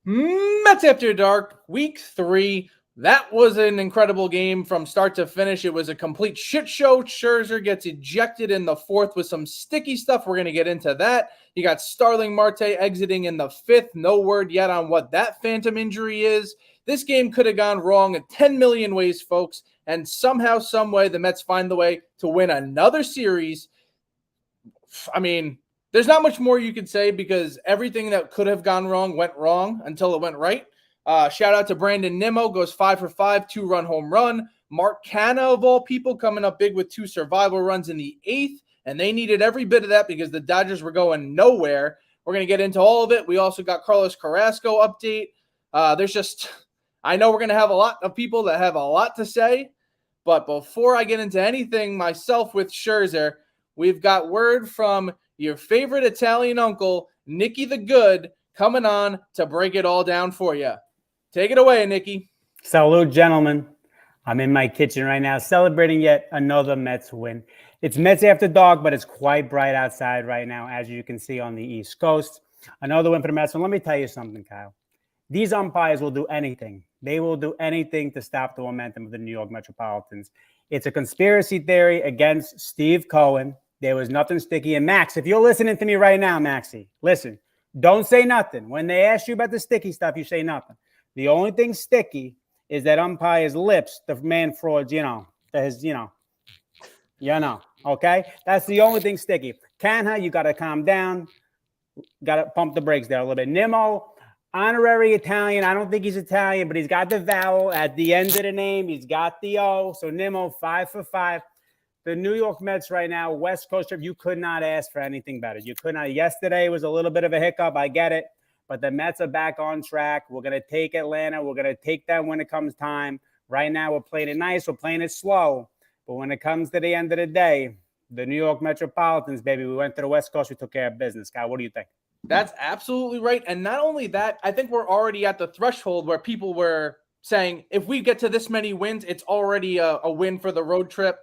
Mets After Dark, Week 3. That was an incredible game from start to finish. It was a complete shit show. Scherzer gets ejected in the 4th with some sticky stuff. We're going to get into that. You got Starling Marte exiting in the 5th. No word yet on what that phantom injury is. This game could have gone wrong in 10 million ways, folks. And somehow, some way, the Mets find the way to win another series. I mean, there's not much more you could say because everything that could have gone wrong went wrong until it went right. Shout out to Brandon Nimmo, goes 5 for 5, 2-run home run. Mark Canha, of all people, coming up big with 2 survival runs in the 8th, and they needed every bit of that because the Dodgers were going nowhere. We're going to get into all of it. We also got Carlos Carrasco update. I know we're going to have a lot of people that have a lot to say, but before I get into anything myself with Scherzer, we've got word from your favorite Italian uncle, Nikki the Good, coming on to break it all down for you. Take it away, Nikki. Salute, gentlemen. I'm in my kitchen right now celebrating yet another Mets win. It's Mets After Dark, but it's quite bright outside right now, as you can see on the East Coast. Another win for the Mets. And let me tell you something, Kyle. These umpires will do anything. They will do anything to stop the momentum of the New York Metropolitans. It's a conspiracy theory against Steve Cohen. There was nothing sticky. And Max, if you're listening to me right now, Maxie, listen, don't say nothing. When they ask you about the sticky stuff, you say nothing. The only thing sticky is that umpire's lips, the man frauds, okay? That's the only thing sticky. Canha, you got to calm down. Got to pump the brakes there a little bit. Nimmo, honorary Italian. I don't think he's Italian, but he's got the vowel at the end of the name. He's got the O. So Nimmo, 5 for 5. The New York Mets right now, West Coast trip, you could not ask for anything better. You could not. Yesterday was a little bit of a hiccup. I get it. But the Mets are back on track. We're going to take Atlanta. We're going to take them when it comes time. Right now, we're playing it nice. We're playing it slow. But when it comes to the end of the day, the New York Metropolitans, baby, we went to the West Coast. We took care of business. Kyle, what do you think? That's absolutely right. And not only that, I think we're already at the threshold where people were saying, if we get to this many wins, it's already a win for the road trip.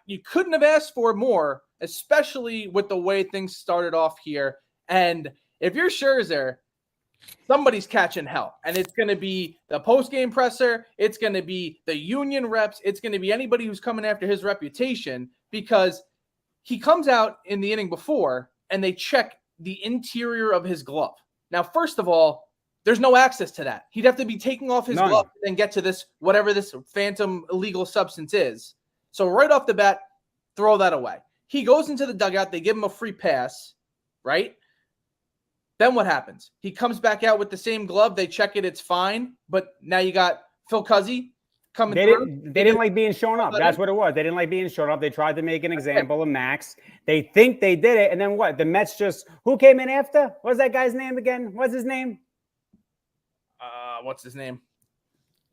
You couldn't have asked for more, especially with the way things started off here. And if you're Scherzer, somebody's catching hell. And it's going to be the post-game presser. It's going to be the union reps. It's going to be anybody who's coming after his reputation because he comes out in the inning before and they check the interior of his glove. Now, first of all, there's no access to that. He'd have to be taking off his glove and get to this, whatever this phantom illegal substance is. So right off the bat, throw that away. He goes into the dugout. They give him a free pass, right? Then what happens? He comes back out with the same glove. They check it. It's fine. But now you got Phil Cuzzy coming through. They didn't like being shown up. That's what it was. They didn't like being shown up. They tried to make an example of Max. They think they did it. And then what? The Mets just – who came in after? What's that guy's name again? What's his name? What's his name?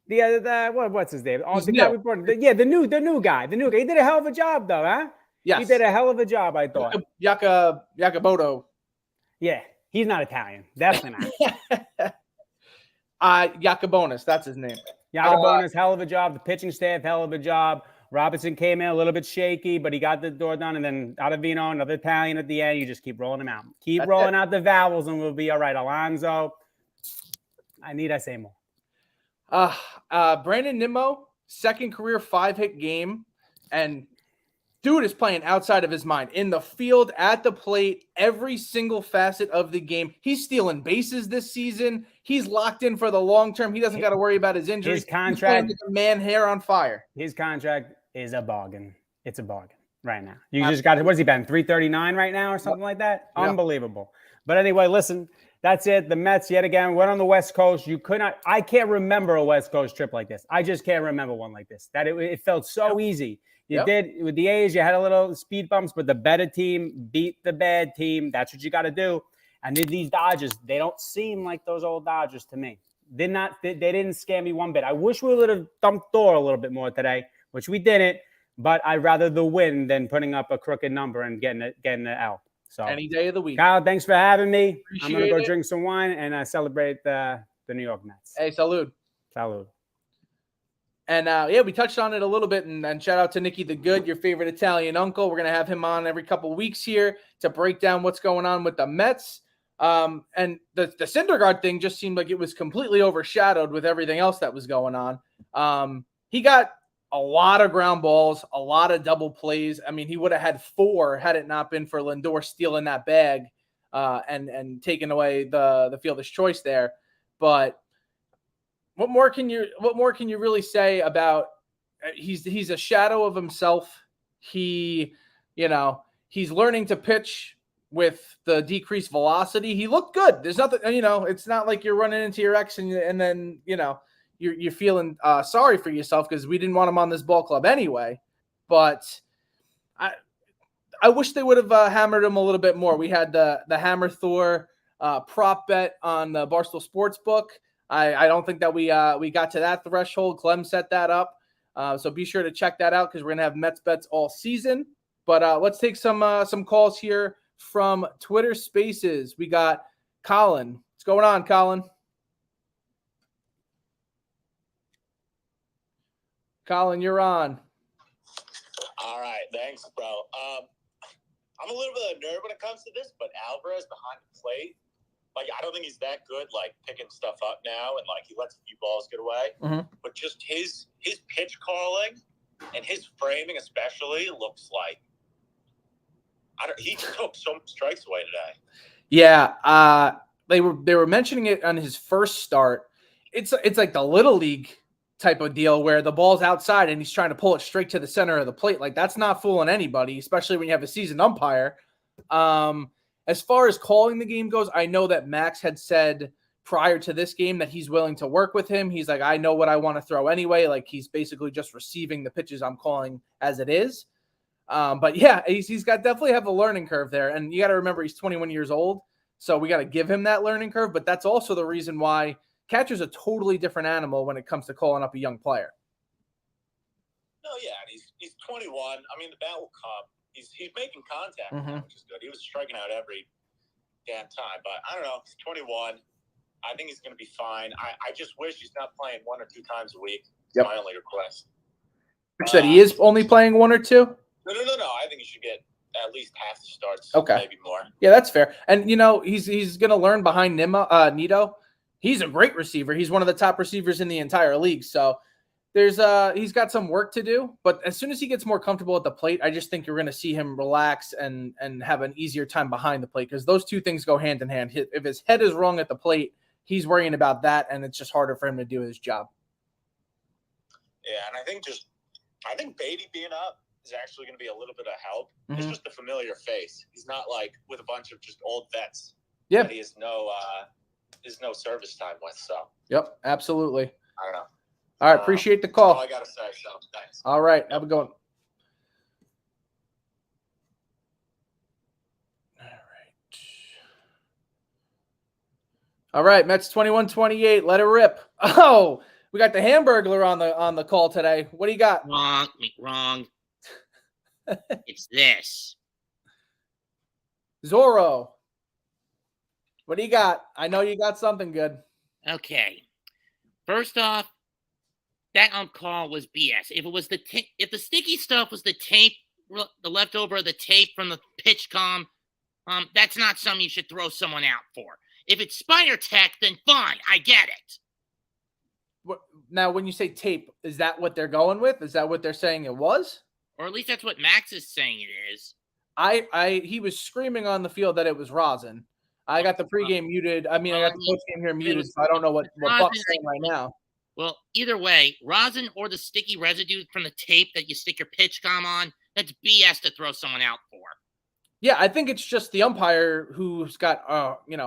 What's his name? Oh, the guy we brought, the new guy. He did a hell of a job, though, huh? Yes. He did a hell of a job, I thought. Yakaboto. Yeah, he's not Italian. Definitely not. Yakabonis, that's his name. Yakabonis, hell of a job. The pitching staff, hell of a job. Robinson came in a little bit shaky, but he got the door done. And then Ottavino, another Italian at the end. You just keep rolling them out. Keep rolling out the vowels, and we'll be all right. Alonzo. I say more. Brandon Nimmo, second career 5-hit game, and dude is playing outside of his mind in the field, at the plate, every single facet of the game. He's stealing bases this season. He's locked in for the long term. He doesn't got to worry about his injuries. His contract, he's man hair on fire. His contract is a bargain. It's a bargain right now. You just got, what has he been, 339 right now or something like that? Yep. Unbelievable. But anyway, listen. That's it. The Mets, yet again, went on the West Coast. I can't remember a West Coast trip like this. I just can't remember one like this. That it felt so easy. You did, with the A's, you had a little speed bumps, but the better team beat the bad team. That's what you got to do. And these Dodgers, they don't seem like those old Dodgers to me. They didn't scare me one bit. I wish we would have thumped Thor a little bit more today, which we didn't. But I'd rather the win than putting up a crooked number and getting the L. So any day of the week. Kyle, thanks for having me. Appreciate I'm going to go drink some wine and celebrate the New York Mets. Hey, salud. Salud. And, we touched on it a little bit. And shout out to Nikki the Good, your favorite Italian uncle. We're going to have him on every couple weeks here to break down what's going on with the Mets. And the Syndergaard thing just seemed like it was completely overshadowed with everything else that was going on. He got a lot of ground balls, a lot of double plays. I mean, he would have had 4 had it not been for Lindor stealing that bag and taking away the fielder's choice there. But what more can you really say about he's a shadow of himself. He's learning to pitch with the decreased velocity. He looked good. There's nothing, it's not like you're running into your ex and then, you're feeling sorry for yourself because we didn't want him on this ball club anyway. But I wish they would have hammered him a little bit more. We had the Hammer Thor prop bet on the Barstool Sportsbook. I don't think that we got to that threshold. Clem set that up. So be sure to check that out because we're going to have Mets bets all season. But let's take some calls here from Twitter Spaces. We got Colin. What's going on, Colin? Colin, you're on. All right. Thanks, bro. I'm a little bit of a nerd when it comes to this, but Alvarez behind the plate, I don't think he's that good, picking stuff up now, and he lets a few balls get away. Mm-hmm. But just his pitch calling and his framing, especially, looks like he took so many strikes away today. Yeah, they were mentioning it on his first start. It's like the little league type of deal where the ball's outside and he's trying to pull it straight to the center of the plate. That's not fooling anybody, especially when you have a seasoned umpire. As far as calling the game goes, I know that Max had said prior to this game that he's willing to work with him. He's like, I know what I want to throw anyway. He's basically just receiving the pitches I'm calling as it is. But yeah, he's got definitely have a learning curve there. And you got to remember he's 21 years old. So we got to give him that learning curve. But that's also the reason why catcher's a totally different animal when it comes to calling up a young player. No, yeah, and he's 21. I mean, the bat will come. He's making contact, Mm-hmm. which is good. He was striking out every damn time, but I don't know. He's 21. I think he's going to be fine. I just wish he's not playing 1 or 2 times a week. That's my only request. You said he is only playing 1 or 2? No. I think he should get at least half the starts. Okay, maybe more. Yeah, that's fair. And he's going to learn behind Nito. He's a great receiver. He's one of the top receivers in the entire league. So he's got some work to do, but as soon as he gets more comfortable at the plate, I just think you're going to see him relax and have an easier time behind the plate because those two things go hand in hand. If his head is wrong at the plate, he's worrying about that, and it's just harder for him to do his job. Yeah, and I think Beatty being up is actually going to be a little bit of help. Mm-hmm. It's just a familiar face. He's not with a bunch of just old vets. Yeah, that he has no service time with. So. Yep, absolutely. I don't know. All right, appreciate the call. That's all I got to say, so thanks. All right, have a good one. All right, Mets 21-28. Let it rip. Oh, we got the Hamburglar on the call today. What do you got? Wrong. It's this. Zorro. What do you got? I know you got something good. Okay. First off, that call was BS. If it was if the sticky stuff was the tape, the leftover of the tape from the pitch comm, that's not something you should throw someone out for. If it's Spider Tech, then fine, I get it. Now, when you say tape, is that what they're going with? Is that what they're saying it was? Or at least that's what Max is saying it is. He was screaming on the field that it was rosin. I got the pregame muted. I got the postgame here muted, so I don't know what Buck's saying right now. Well, either way, rosin or the sticky residue from the tape that you stick your pitch comm on, that's BS to throw someone out for. Yeah, I think it's just the umpire who's got,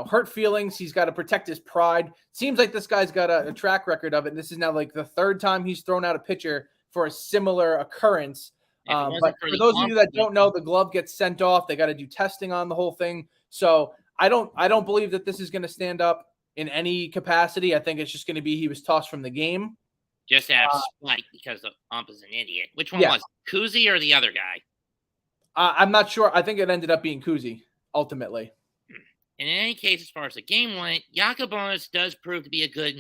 hurt feelings. He's got to protect his pride. Seems like this guy's got a track record of it. And this is now the 3rd time he's thrown out a pitcher for a similar occurrence. But for those of you that don't know, the glove gets sent off. They got to do testing on the whole thing. So I don't believe that this is going to stand up in any capacity. I think it's just going to be he was tossed from the game. Just have spite because the ump is an idiot. Which one was it? Kuzi or the other guy? I'm not sure. I think it ended up being Kuzi, ultimately. And in any case, as far as the game went, Yacobonis does prove to be a good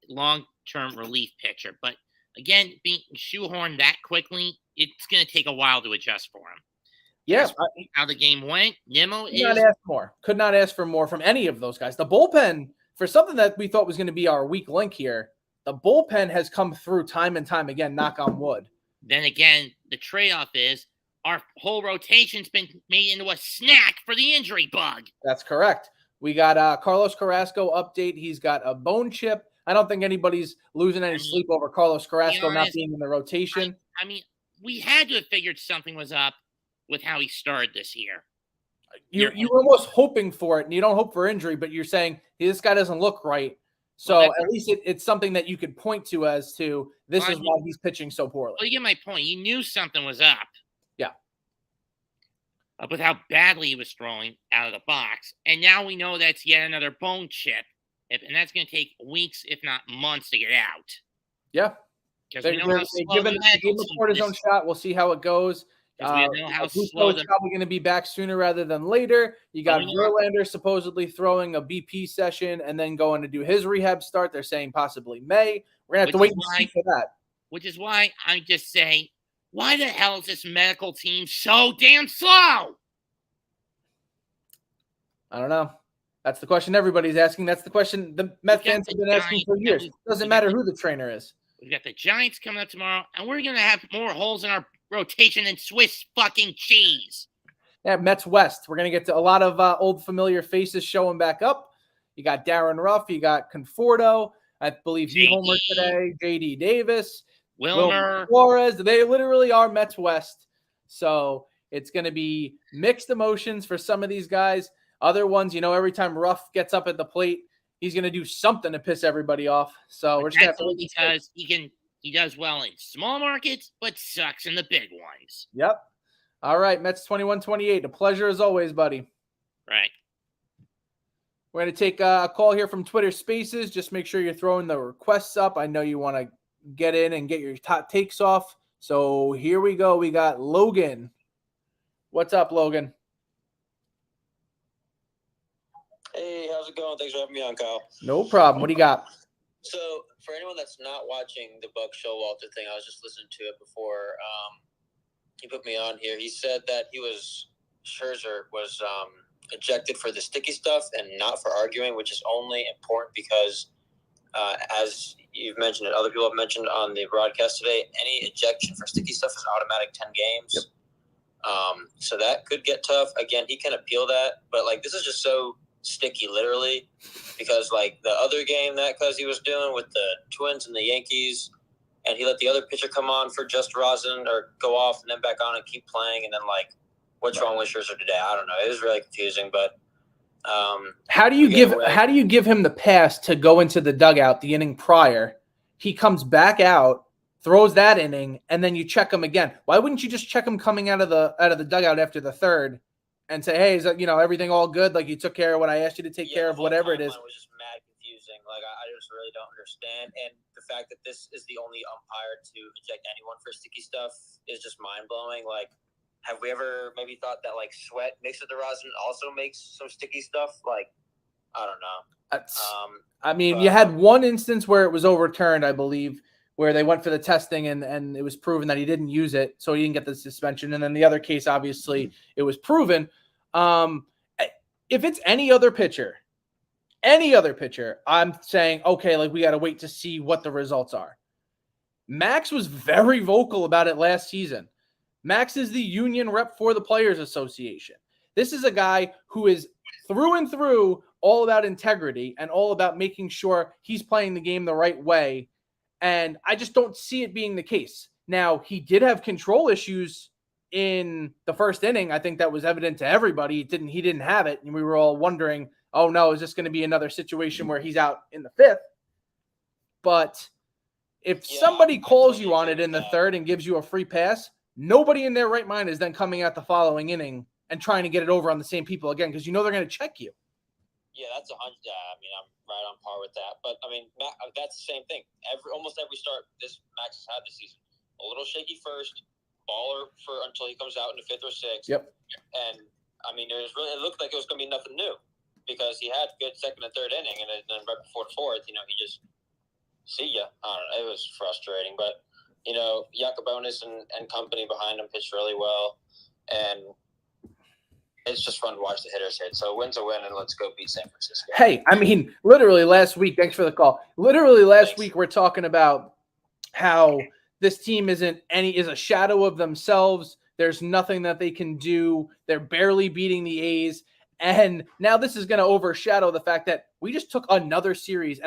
long-term relief pitcher. But again, being shoehorned that quickly, it's going to take a while to adjust for him. Yeah, That's how the game went. Nimmo could not ask more. Could not ask for more from any of those guys. The bullpen, for something that we thought was going to be our weak link here, the bullpen has come through time and time again, knock on wood. Then again, the trade-off is our whole rotation's been made into a snack for the injury bug. That's correct. We got Carlos Carrasco update. He's got a bone chip. I don't think anybody's losing any sleep over Carlos Carrasco not being in the rotation. I mean, we had to have figured something was up with how he started this year. You're almost hoping for it, and you don't hope for injury, but you're saying hey, this guy doesn't look right. So at least it's something that you could point to as to this is why he's pitching so poorly. Well, you get my point. You knew something was up. Yeah. With how badly he was throwing out of the box. And now we know that's yet another bone chip. And that's going to take weeks, if not months, to get out. Yeah. Because we know how slow given the Report his own shot. We'll see how it goes. We know how slow is probably going to be back sooner rather than later. You got Verlander supposedly throwing a BP session and then going to do his rehab start. They're saying possibly May. We're going to have to wait and see for that. Which is why I'm just saying, why the hell is this medical team so damn slow? I don't know. That's the question everybody's asking. That's the question the Met fans have been asking for years. It doesn't matter who the trainer is. We've got the Giants coming up tomorrow, and we're going to have more holes in our rotation than Swiss fucking cheese. Yeah, Mets West. We're going to get to a lot of old familiar faces showing back up. You got Darren Ruff. You got Conforto. I believe he homered today. J.D. Davis. Wilmer Flores. They literally are Mets West. So it's going to be mixed emotions for some of these guys. Other ones, every time Ruff gets up at the plate, he's going to do something to piss everybody off. So we're just going to have to because he does well in small markets, but sucks in the big ones. Yep. All right, Mets 21-28. A pleasure as always, buddy. Right. We're going to take a call here from Twitter Spaces. Just make sure you're throwing the requests up. I know you want to get in and get your top takes off. So here we go. We got Logan. What's up, Logan? Hey, how's it going? Thanks for having me on, Kyle. No problem. What do you got? So, for anyone that's not watching the Buck Showalter thing, I was just listening to it before he put me on here. He said that Scherzer was ejected for the sticky stuff and not for arguing, which is only important because, as you've mentioned and other people have mentioned on the broadcast today, any ejection for sticky stuff is automatic 10 games. Yep. So that could get tough. Again, he can appeal that, but this is just so sticky, literally, because the other game that he was doing with the Twins and the Yankees, and he let the other pitcher come on for just rosin or go off and then back on and keep playing, and then what's wrong with Scherzer today? I don't know. It was really confusing, but how do you give him the pass to go into the dugout the inning prior? He comes back out, throws that inning, and then you check him again. Why wouldn't you just check him coming out of the dugout after the third? And say, hey, is that, everything all good? You took care of what I asked you to take care of, whatever it is. It was just mad confusing. I just really don't understand. And the fact that this is the only umpire to eject anyone for sticky stuff is just mind-blowing. Have we ever maybe thought that, sweat mixed with the rosin also makes some sticky stuff? I don't know. You had one instance where it was overturned, I believe, where they went for the testing and it was proven that he didn't use it, so he didn't get the suspension. And then the other case, obviously, it was proven. If it's any other pitcher, I'm saying, okay, we got to wait to see what the results are. Max was very vocal about it last season. Max is the union rep for the Players Association. This is a guy who is through and through all about integrity and all about making sure he's playing the game the right way. And I just don't see it being the case. Now, he did have control issues in the first inning. I think that was evident to everybody. He didn't have it. And we were all wondering, oh no, is this going to be another situation where he's out in the fifth? But if somebody calls you on it in the third and gives you a free pass, nobody in their right mind is then coming out the following inning and trying to get it over on the same people again, because they're going to check you. Yeah, that's 100. I'm right on par with that. But that's the same thing. Almost every start Max has had this season, a little shaky first, baller until he comes out in the fifth or sixth. Yep. And it looked like it was going to be nothing new because he had good second and third inning, and then right before the fourth, he just see ya. I don't know. It was frustrating, but Jacobonis and company behind him pitched really well, and it's just fun to watch the hitters hit. So win's a win, and let's go beat San Francisco. Hey, I mean, literally last week, thanks for the call. Literally last week, we're talking about how this team is a shadow of themselves. There's nothing that they can do. They're barely beating the A's. And now this is going to overshadow the fact that we just took another series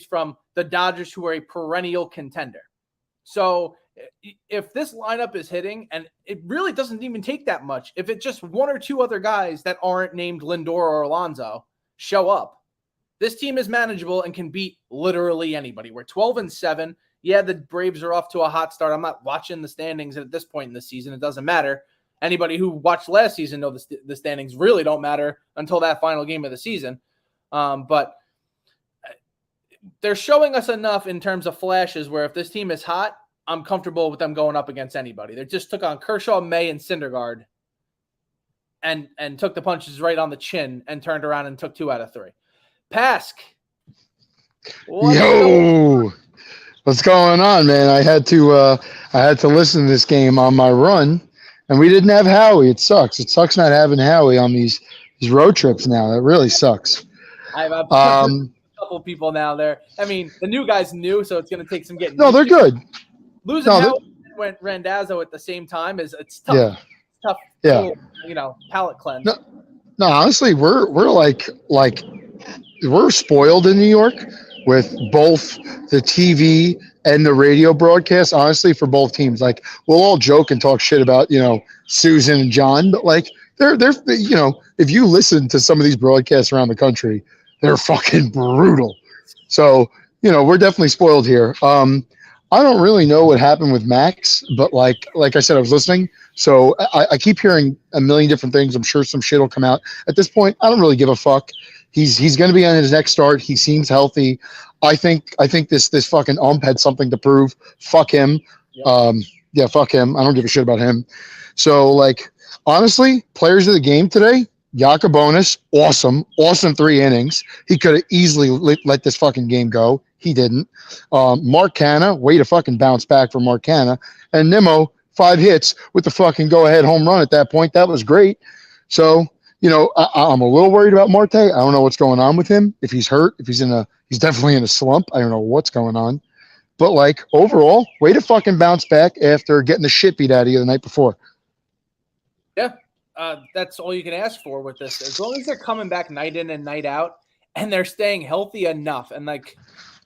from the Dodgers, who are a perennial contender. So if this lineup is hitting, and it really doesn't even take that much, if it's just one or two other guys that aren't named Lindor or Alonso show up, this team is manageable and can beat literally anybody. We're 12-7. Yeah, the Braves are off to a hot start. I'm not watching the standings at this point in the season. It doesn't matter. Anybody who watched last season know the standings really don't matter until that final game of the season. But they're showing us enough in terms of flashes where if this team is hot, I'm comfortable with them going up against anybody. They just took on Kershaw, May, and Syndergaard and took the punches right on the chin and turned around and took 2 out of 3. Pask. Yo, what's going on, man? I had to listen to this game on my run, and we didn't have Howie. It sucks. It sucks not having Howie on these road trips now. That really sucks. I've a couple people now there. I mean, the new guy's new, so it's going to take some getting. No, they're good. Losing Howie went Randazzo at the same time it's tough. Yeah. It's tough. Yeah. Palate cleanse. No, honestly, we're like we're spoiled in New York with both the TV and the radio broadcast, honestly, for both teams. Like, we'll all joke and talk shit about, Susan and John, but like they're if you listen to some of these broadcasts around the country, they're fucking brutal. So, we're definitely spoiled here. I don't really know what happened with Max, but like I said, I was listening. So I keep hearing a million different things. I'm sure some shit will come out. At this point, I don't really give a fuck. He's going to be on his next start. He seems healthy. I think this fucking ump had something to prove. Fuck him. Yep. Fuck him. I don't give a shit about him. So, like, honestly, players of the game today, Yacobonis, awesome 3 innings. He could have easily let this fucking game go. He didn't. Mark Canha, way to fucking bounce back for Mark Canha. And Nimmo, 5 hits with the fucking go-ahead home run at that point. That was great. So, I'm a little worried about Marte. I don't know what's going on with him. If he's hurt, he's definitely in a slump. I don't know what's going on. But, like, overall, way to fucking bounce back after getting the shit beat out of you the night before. Yeah, that's all you can ask for with this. As long as they're coming back night in and night out and they're staying healthy enough. And, like,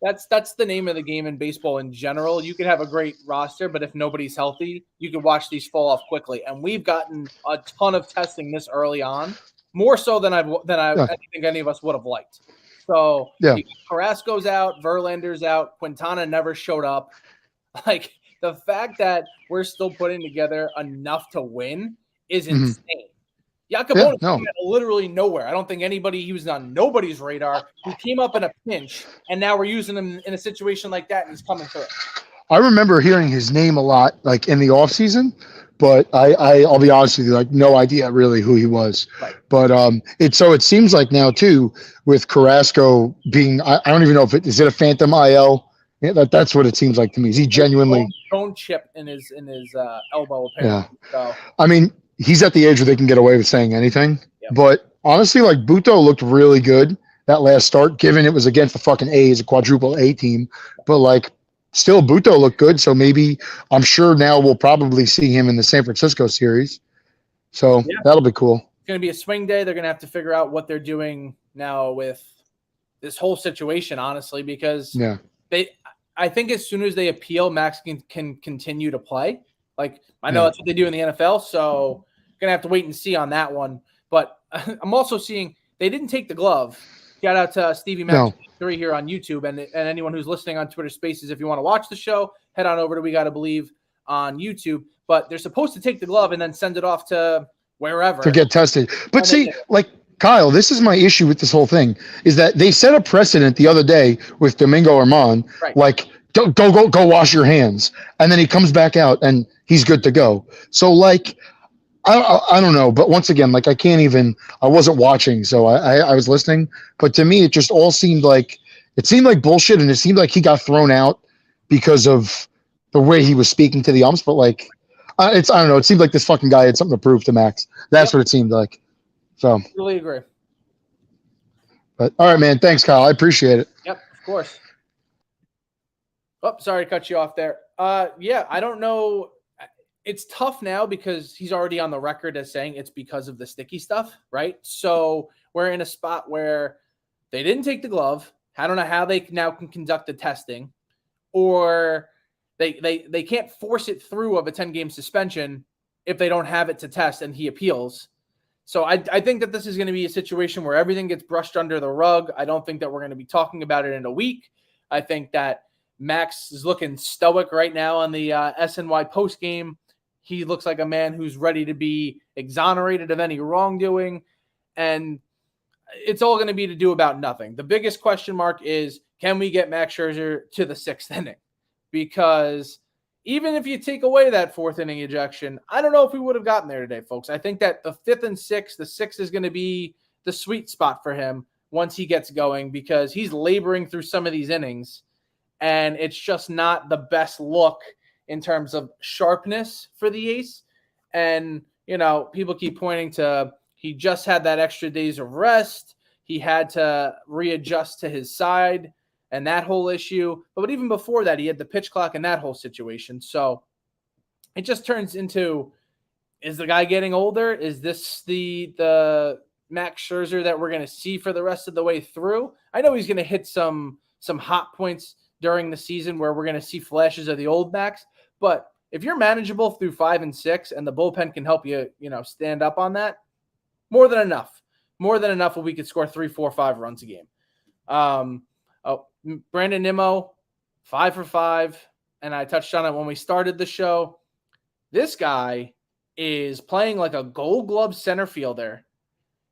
that's the name of the game in baseball in general. You can have a great roster, but if nobody's healthy, you can watch these fall off quickly. And we've gotten a ton of testing this early on, more so than I think any of us would have liked. So Carrasco's out, Verlander's out, Quintana never showed up. Like, the fact that we're still putting together enough to win is insane. Yacobonis came out of literally nowhere. I don't think he was on nobody's radar. He came up in a pinch, and now we're using him in a situation like that, and he's coming through. I remember hearing his name a lot, like in the offseason, but I'll be honest with you, like, no idea really who he was. Right. But it seems like now too, with Carrasco being, I don't even know if is it a phantom IL. Yeah, that's what it seems like to me. Is he genuinely bone chip in his elbow? Apparently. Yeah. So I mean, he's at the age where they can get away with saying anything. Yep. But honestly, like, Buto looked really good that last start, given it was against the fucking A's, a quadruple A team. But, like, still Buto looked good. So maybe I'm sure now we'll probably see him in the San Francisco series. So that'll be cool. It's going to be a swing day. They're going to have to figure out what they're doing now with this whole situation, honestly, because I think as soon as they appeal, Max can continue to play. Like, I know that's what they do in the NFL, so going to have to wait and see on that one. But I'm also seeing they didn't take the glove. Shout out to Stevie Max 3 here on YouTube, and anyone who's listening on Twitter Spaces. If you want to watch the show, head on over to We Gotta Believe on YouTube. But they're supposed to take the glove and then send it off to wherever to get tested. But see, like, Kyle, this is my issue with this whole thing, is that they set a precedent the other day with Domingo Herman, like, go wash your hands. And then he comes back out and he's good to go. So, like, I don't know. But once again, like, I wasn't watching, so I was listening. But to me, it just all seemed like bullshit. And it seemed like he got thrown out because of the way he was speaking to the umps. But, like, I don't know. It seemed like this fucking guy had something to prove to Max. That's what it seemed like. So, Totally agree. but all right, man. Thanks, Kyle. I appreciate it. Yep, of course. Oh, sorry to cut you off there. Yeah, I don't know. It's tough now because he's already on the record as saying it's because of the sticky stuff, right? So we're in a spot where they didn't take the glove. I don't know how they now can conduct the testing, or they can't force it through of a 10-game suspension if they don't have it to test and he appeals. So I think that this is going to be a situation where everything gets brushed under the rug. I don't think that we're going to be talking about it in a week. I think that Max is looking stoic right now on the SNY postgame. He looks like a man who's ready to be exonerated of any wrongdoing. And it's all going to be to do about nothing. The biggest question mark is, can we get Max Scherzer to the 6th inning? Because even if you take away that 4th inning ejection, I don't know if we would have gotten there today, folks. I think that the 5th and 6th, the 6th is going to be the sweet spot for him once he gets going, because he's laboring through some of these innings, and it's just not the best look in terms of sharpness for the ace. And, you know, people keep pointing to he just had that extra days of rest. He had to readjust to his side and that whole issue. But even before that, he had the pitch clock and that whole situation. So it just turns into, is the guy getting older? Is this the Max Scherzer that we're going to see for the rest of the way through? I know he's going to hit some hot points during the season where we're going to see flashes of the old Max. But if you're manageable through 5 and 6 and the bullpen can help you, stand up on that, more than enough. More than enough where we could score 3, 4, 5 runs a game. Brandon Nimmo, 5 for 5. And I touched on it when we started the show. This guy is playing like a Gold Glove center fielder.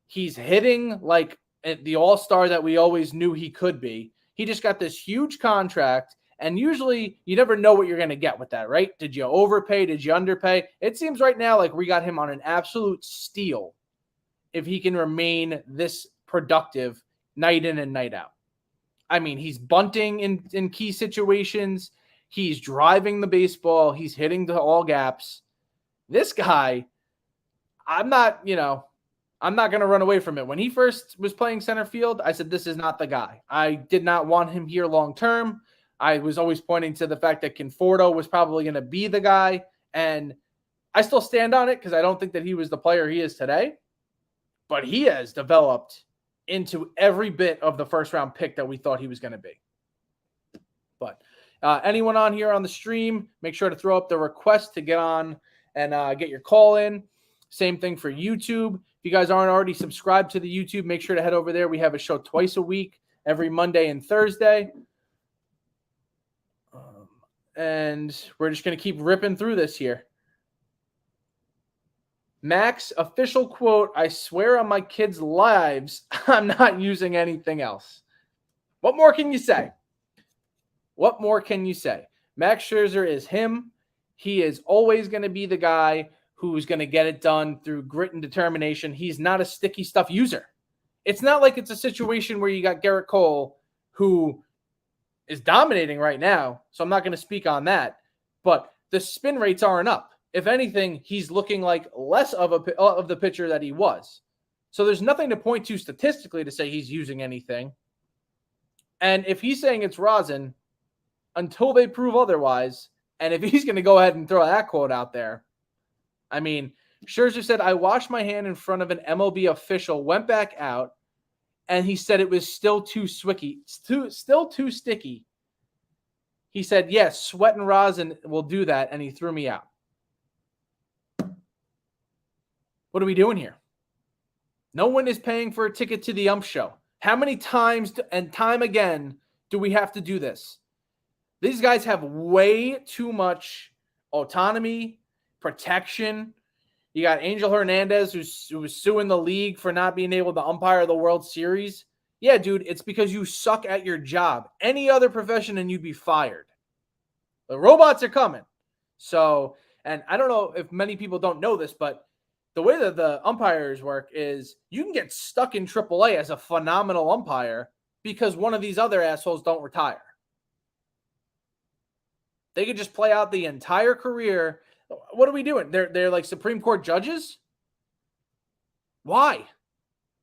He's hitting like the all-star that we always knew he could be. He just got this huge contract, and usually you never know what you're going to get with that, right? Did you overpay? Did you underpay? It seems right now like we got him on an absolute steal if he can remain this productive night in and night out. I mean, he's bunting in key situations. He's driving the baseball. He's hitting to all gaps. This guy, I'm not going to run away from it. When he first was playing center field, I said, this is not the guy. I did not want him here long term. I was always pointing to the fact that Conforto was probably going to be the guy. And I still stand on it because I don't think that he was the player he is today. But he has developed into every bit of the first-round pick that we thought he was going to be. But anyone on here on the stream, make sure to throw up the request to get on and get your call in. Same thing for YouTube. If you guys aren't already subscribed to the YouTube, make sure to head over there. We have a show twice a week, every Monday and Thursday. And we're just going to keep ripping through this here. Max, official quote, I swear on my kids' lives, I'm not using anything else. What more can you say? What more can you say? Max Scherzer is him. He is always going to be the guy who's going to get it done through grit and determination. He's not a sticky stuff user. It's not like it's a situation where you got Garrett Cole, who is dominating right now, so I'm not going to speak on that. But the spin rates aren't up. If anything, he's looking like less of the pitcher that he was. So there's nothing to point to statistically to say he's using anything. And if he's saying it's rosin, until they prove otherwise, and if he's going to go ahead and throw that quote out there, I mean, Scherzer said, I washed my hand in front of an MLB official, went back out, and he said it was still too sticky. He said, yes, sweat and rosin will do that, and he threw me out. What are we doing here? No one is paying for a ticket to the ump show. How many times and time again do we have to do this? These guys have way too much autonomy, protection. You got Angel Hernandez who was suing the league for not being able to umpire the World Series. Yeah, dude, it's because you suck at your job. Any other profession and you'd be fired. The robots are coming. So, and I don't know if many people don't know this, but the way that the umpires work is you can get stuck in AAA as a phenomenal umpire because one of these other assholes don't retire. They could just play out the entire career. What are we doing? They're like Supreme Court judges? Why?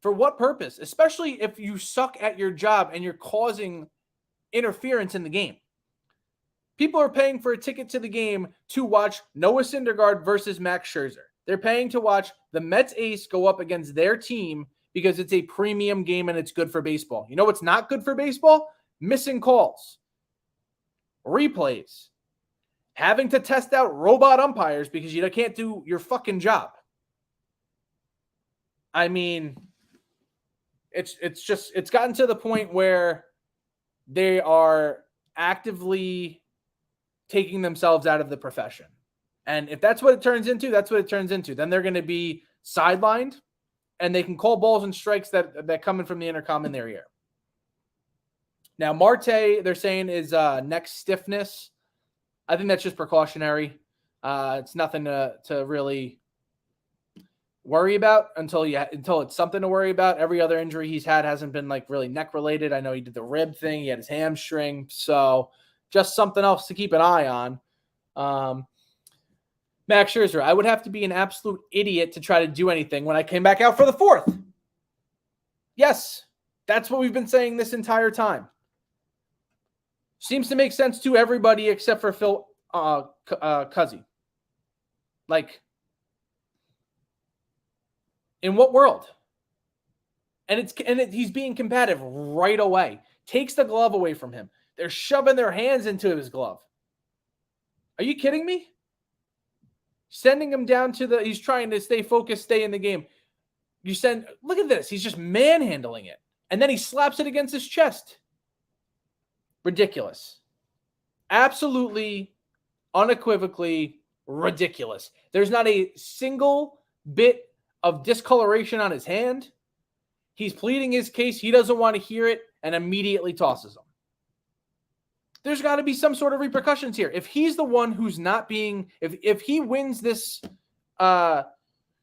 For what purpose? Especially if you suck at your job and you're causing interference in the game. People are paying for a ticket to the game to watch Noah Syndergaard versus Max Scherzer. They're paying to watch the Mets ace go up against their team because it's a premium game and it's good for baseball. You know what's not good for baseball? Missing calls, replays, having to test out robot umpires because you can't do your fucking job. I mean, it's gotten to the point where they are actively taking themselves out of the profession. And if that's what it turns into, that's what it turns into. Then they're going to be sidelined and they can call balls and strikes that come in from the intercom in their ear. Now, Marte, they're saying, is neck stiffness. I think that's just precautionary. It's nothing to really worry about until it's something to worry about. Every other injury he's had hasn't been like really neck related. I know he did the rib thing. He had his hamstring. So just something else to keep an eye on. Max Scherzer, I would have to be an absolute idiot to try to do anything when I came back out for the fourth. Yes, that's what we've been saying this entire time. Seems to make sense to everybody except for Phil Cuzzy. Like, in what world? And he's being combative right away. Takes the glove away from him. They're shoving their hands into his glove. Are you kidding me? Sending him down to he's trying to stay focused, stay in the game. Look at this. He's just manhandling it. And then he slaps it against his chest. Ridiculous. Absolutely, unequivocally ridiculous. There's not a single bit of discoloration on his hand. He's pleading his case. He doesn't want to hear it and immediately tosses him. There's got to be some sort of repercussions here. If he's the one who's not being, if he wins this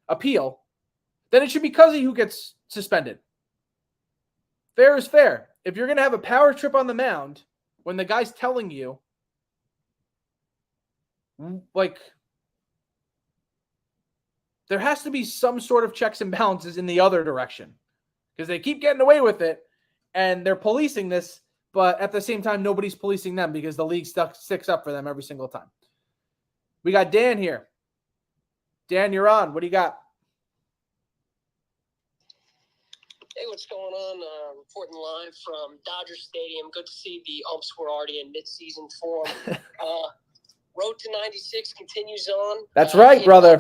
appeal, then it should be Cuzzy who gets suspended. Fair is fair. If you're going to have a power trip on the mound when the guy's telling you, like, there has to be some sort of checks and balances in the other direction because they keep getting away with it and they're policing this, but at the same time, nobody's policing them because the league sticks up for them every single time. We got Dan here. Dan, you're on. What do you got? Hey, what's going on? Reporting live from Dodger Stadium. Good to see the umps were already in mid-season form. Road to 96 continues on. That's right, brother.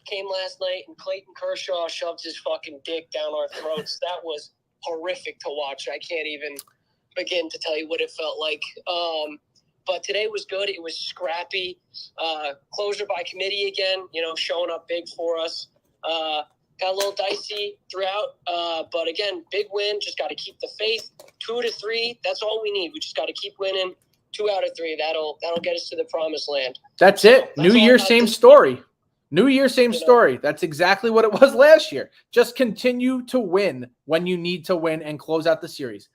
Came last night, and Clayton Kershaw shoved his fucking dick down our throats. That was horrific to watch. I can't even begin to tell you what it felt like. But today was good. It was scrappy. Closer by committee again, showing up big for us. Got a little dicey throughout, but again, big win. Just got to keep the faith. 2 to 3. That's all we need. We just got to keep winning. 2 out of 3. That'll get us to the promised land. That's it. New year, same story. New year, same story. That's exactly what it was last year. Just continue to win when you need to win and close out the series.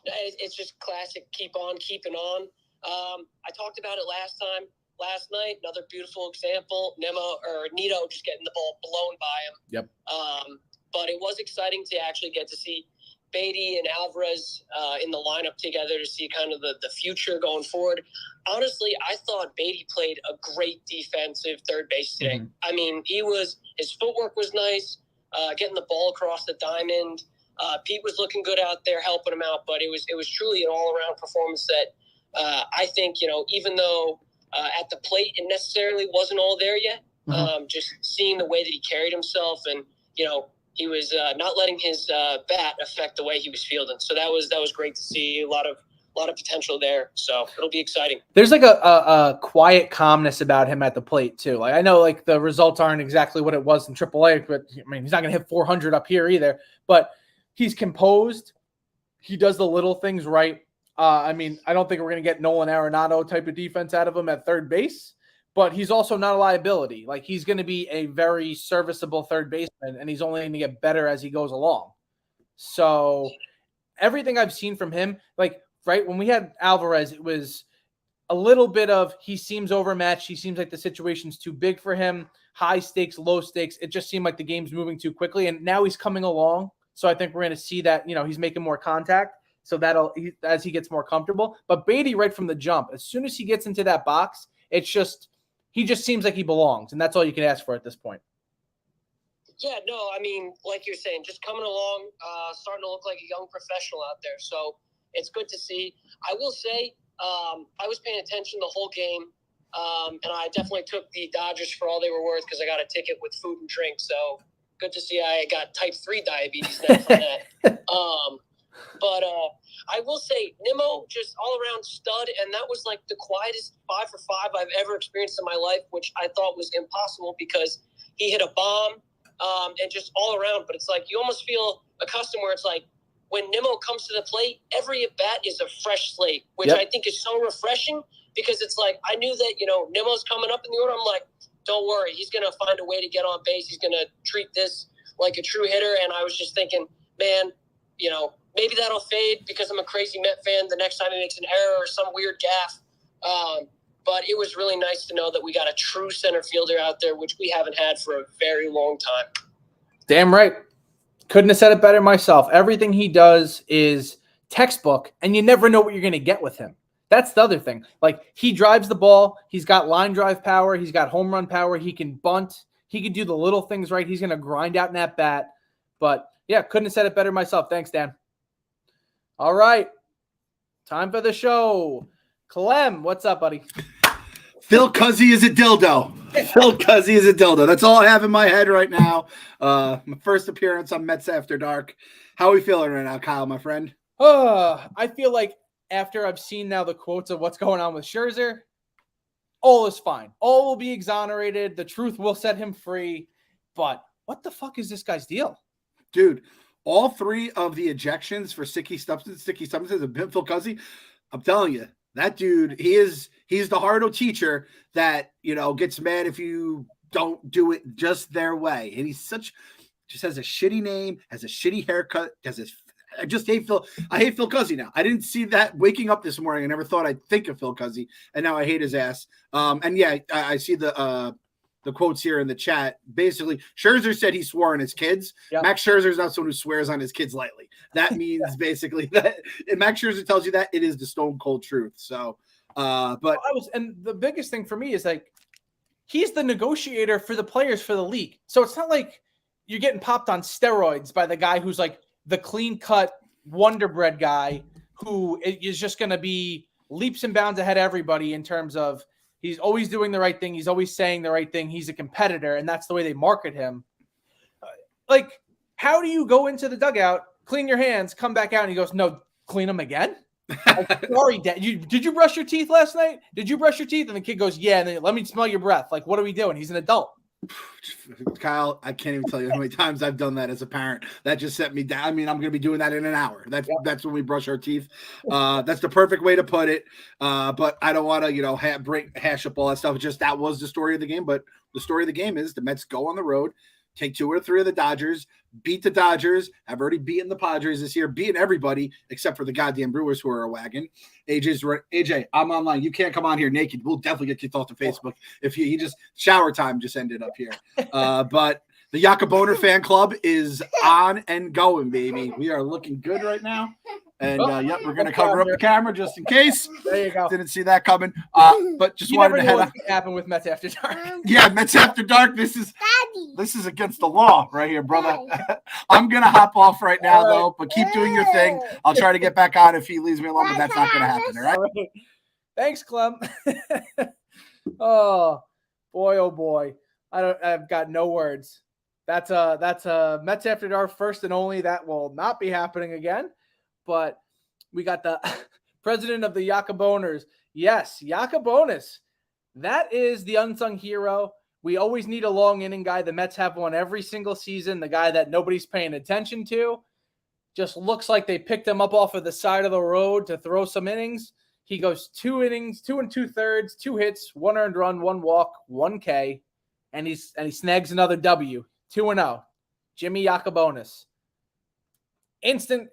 It's just classic. Keep on keeping on. I talked about it last night, another beautiful example. Nito just getting the ball blown by him. Yep. But it was exciting to actually get to see Beatty and Alvarez in the lineup together to see kind of the future going forward. Honestly, I thought Beatty played a great defensive third base today. Mm-hmm. I mean, his footwork was nice, getting the ball across the diamond. Pete was looking good out there, helping him out, but it was truly an all-around performance that I think, even though at the plate it necessarily wasn't all there yet, just seeing the way that he carried himself and, he was not letting his bat affect the way he was fielding. So that was great to see. A lot of potential there. So it'll be exciting. There's like a quiet calmness about him at the plate too. Like I know like the results aren't exactly what it was in AAA, but I mean he's not gonna hit 400 up here either. But he's composed. He does the little things right. I mean, I don't think we're gonna get Nolan Arenado type of defense out of him at third base. But he's also not a liability. Like he's going to be a very serviceable third baseman, and he's only going to get better as he goes along. So everything I've seen from him, like right when we had Alvarez, it was a little bit of he seems overmatched. He seems like the situation's too big for him. High stakes, low stakes. It just seemed like the game's moving too quickly, and now he's coming along. So I think we're going to see that, he's making more contact. So as he gets more comfortable. But Beatty, right from the jump, as soon as he gets into that box, he just seems like he belongs, and that's all you can ask for at this point. Yeah, no, I mean, like you're saying, just coming along, starting to look like a young professional out there. So it's good to see. I will say, I was paying attention the whole game, and I definitely took the Dodgers for all they were worth because I got a ticket with food and drink. So good to see I got type 3 diabetes now from that. But I will say, Nimmo, just all-around stud, and that was like the quietest 5 for 5 I've ever experienced in my life, which I thought was impossible because he hit a bomb and just all around. But it's like you almost feel accustomed where it's like when Nimmo comes to the plate, every at-bat is a fresh slate, which I think is so refreshing because it's like I knew that, Nimmo's coming up in the order. I'm like, don't worry, he's going to find a way to get on base. He's going to treat this like a true hitter. And I was just thinking, man, maybe that'll fade because I'm a crazy Met fan the next time he makes an error or some weird gaffe. But it was really nice to know that we got a true center fielder out there, which we haven't had for a very long time. Damn right. Couldn't have said it better myself. Everything he does is textbook, and you never know what you're going to get with him. That's the other thing. Like, he drives the ball. He's got line drive power. He's got home run power. He can bunt. He can do the little things right. He's going to grind out in that bat. But, yeah, couldn't have said it better myself. Thanks, Dan. All right. Time for the show. Clem, what's up, buddy? Phil Cuzzy is a dildo. Phil Cuzzy is a dildo. That's all I have in my head right now. My first appearance on Mets After Dark. How are we feeling right now, Kyle, my friend? I feel like after I've seen now the quotes of what's going on with Scherzer, all is fine. All will be exonerated. The truth will set him free. But what the fuck is this guy's deal? Dude, all 3 of the ejections for sticky substances have been Phil Cuzzy. I'm telling you, that dude, he's the hardo teacher that, gets mad if you don't do it just their way. And he's just has a shitty name, has a shitty haircut, I just hate Phil. I hate Phil Cuzzy now. I didn't see that waking up this morning. I never thought I'd think of Phil Cuzzy, and now I hate his ass. And yeah, I see the quotes here in the chat. Basically, Scherzer said he swore on his kids. Yep. Max Scherzer is not someone who swears on his kids lightly. That means basically that if Max Scherzer tells you that, it is the stone cold truth. So, and the biggest thing for me is like, he's the negotiator for the players for the league. So it's not like you're getting popped on steroids by the guy who's like the clean cut Wonder Bread guy who is just going to be leaps and bounds ahead of everybody in terms of he's always doing the right thing. He's always saying the right thing. He's a competitor, and that's the way they market him. Like, how do you go into the dugout, clean your hands, come back out, and he goes, no, clean them again? Like, sorry, Dad. Did you brush your teeth last night? Did you brush your teeth? And the kid goes, yeah, and then let me smell your breath. Like, what are we doing? He's an adult. Kyle, I can't even tell you how many times I've done that as a parent. That just set me down. I mean, I'm going to be doing that in an hour. That's when we brush our teeth. That's the perfect way to put it. But I don't want to, hash up all that stuff. Just that was the story of the game. But the story of the game is the Mets go on the road, take 2 or 3 of the Dodgers, beat the Dodgers. I've already beaten the Padres this year, beaten everybody except for the goddamn Brewers who are a wagon. AJ, I'm online. You can't come on here naked. We'll definitely get kicked off to Facebook if he just shower time just ended up here. But the Yakaboner fan club is on and going, baby. We are looking good right now. And yep, we're going to cover up the camera just in case. There you go. Didn't see that coming. But just wanted to head up. Happen with Mets After Dark. Yeah, Mets After Dark. This is against the law right here, brother. I'm going to hop off right now, though, but keep doing your thing. I'll try to get back on if he leaves me alone, but that's not going to happen, all right? Thanks, Clem. Oh boy. I've got no words. That's a Mets After Dark first and only. That will not be happening again. But we got the president of the Yakaboners. Yes, Yakabonis. That is the unsung hero. We always need a long inning guy. The Mets have one every single season. The guy that nobody's paying attention to. Just looks like they picked him up off of the side of the road to throw some innings. He goes 2 innings, 2 2/3, 2 hits, 1 earned run, 1 walk, 1 K, and he snags another W. 2-0. Jimmy Yakabonis. Instant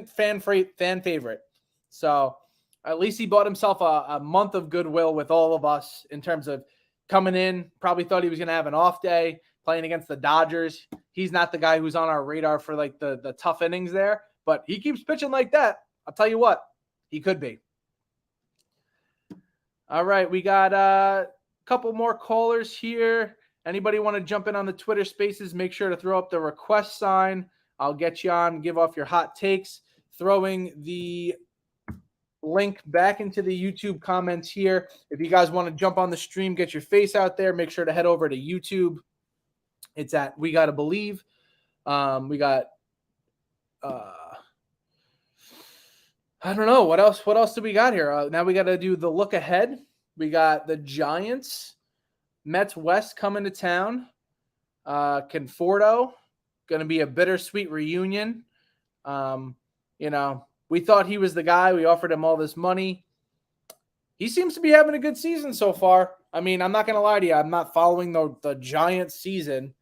fan favorite. So At least he bought himself a month of goodwill with all of us in terms of coming in. Probably thought he was going to have an off day playing against the Dodgers. He's not the guy who's on our radar for like the tough innings there, but he keeps pitching like that. I'll tell you what, he could be. All right, we got a couple more callers here. Anybody want to jump in on the Twitter Spaces? Make sure to throw up the request sign. I'll get you on, give off your hot takes. Throwing the link back into the YouTube comments here. If you guys want to jump on the stream, get your face out there, make sure to head over to YouTube. It's at We Gotta Believe. We got I don't know what else. What else do we got here? Now we got to do the look ahead. We got the Giants, Mets West coming to town. Conforto, going to be a bittersweet reunion. You know, we thought he was the guy. We offered him all this money. He seems to be having a good season so far. I mean, I'm not going to lie to you. I'm not following the Giants season.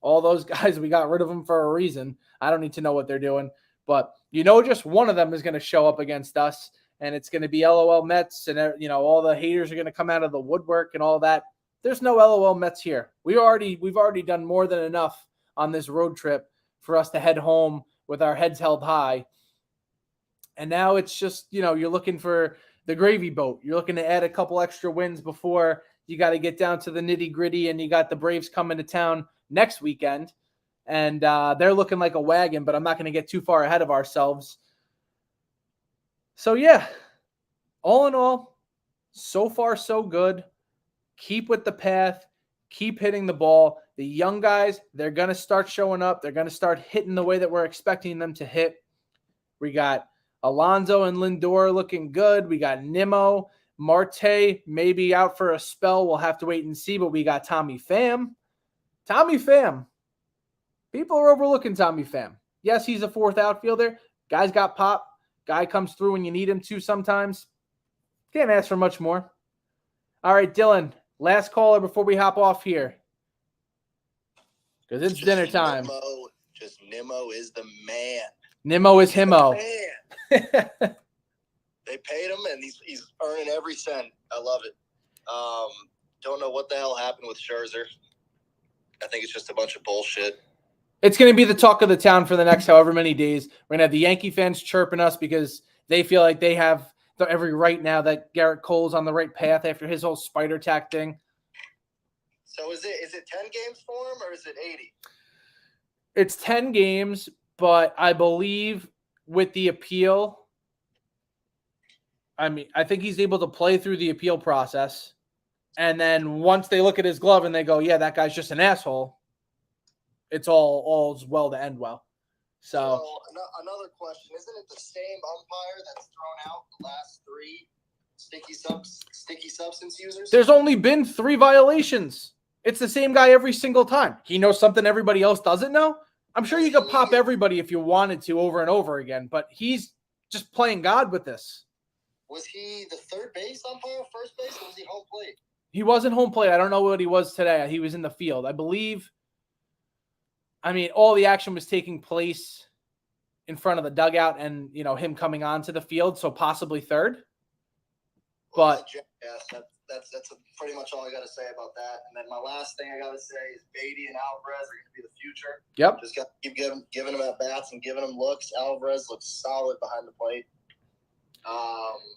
All those guys, we got rid of them for a reason. I don't need to know what they're doing. But, you know, just one of them is going to show up against us, and it's going to be LOL Mets, and, you know, all the haters are going to come out of the woodwork and all that. There's no LOL Mets here. We've already done more than enough on this road trip for us to head home with our heads held high. And now it's just, you know, you're looking for the gravy boat. You're looking to add a couple extra wins before you got to get down to the nitty gritty, and you got the Braves coming to town next weekend. And they're looking like a wagon, but I'm not going to get too far ahead of ourselves. So, yeah, all in all, so far so good. Keep with the path. Keep hitting the ball. The young guys, they're going to start showing up. They're going to start hitting the way that we're expecting them to hit. We got Alonso and Lindor looking good. We got Nimmo. Marte maybe out for a spell. We'll have to wait and see, but we got Tommy Pham. Tommy Pham. People are overlooking Tommy Pham. Yes, he's a fourth outfielder. Guy's got pop. Guy comes through when you need him to sometimes. Can't ask for much more. All right, Dylan, last caller before we hop off here. Because it's dinner time. Nimmo is the man. Nimmo is himmo. They paid him, and he's earning every cent. I love it. Don't know what the hell happened with Scherzer. I think it's just a bunch of bullshit. It's going to be the talk of the town for the next however many days. We're going to have the Yankee fans chirping us because they feel like they have every right now that Garrett Cole's on the right path after his whole spider tack thing. So is it 10 games for him, or is it 80? It's 10 games, but I believe with the appeal, I mean, I think he's able to play through the appeal process. And then once they look at his glove and they go, yeah, that guy's just an asshole, it's all's well to end well. So another question: isn't it the same umpire that's thrown out the last 3 sticky substance users? There's only been 3 violations. It's the same guy every single time. He knows something everybody else doesn't know. I'm sure you could pop everybody if you wanted to over and over again, but he's just playing God with this. Was he the third base umpire, first base, or was he home plate? He wasn't home plate. I don't know what he was today. He was in the field, I believe. I mean, all the action was taking place in front of the dugout and, you know, him coming onto the field, so possibly third. But that's pretty much all I got to say about that. And then my last thing I got to say is Beatty and Alvarez are going to be the future. Yep. Just got to keep giving them at bats and giving them looks. Alvarez looks solid behind the plate.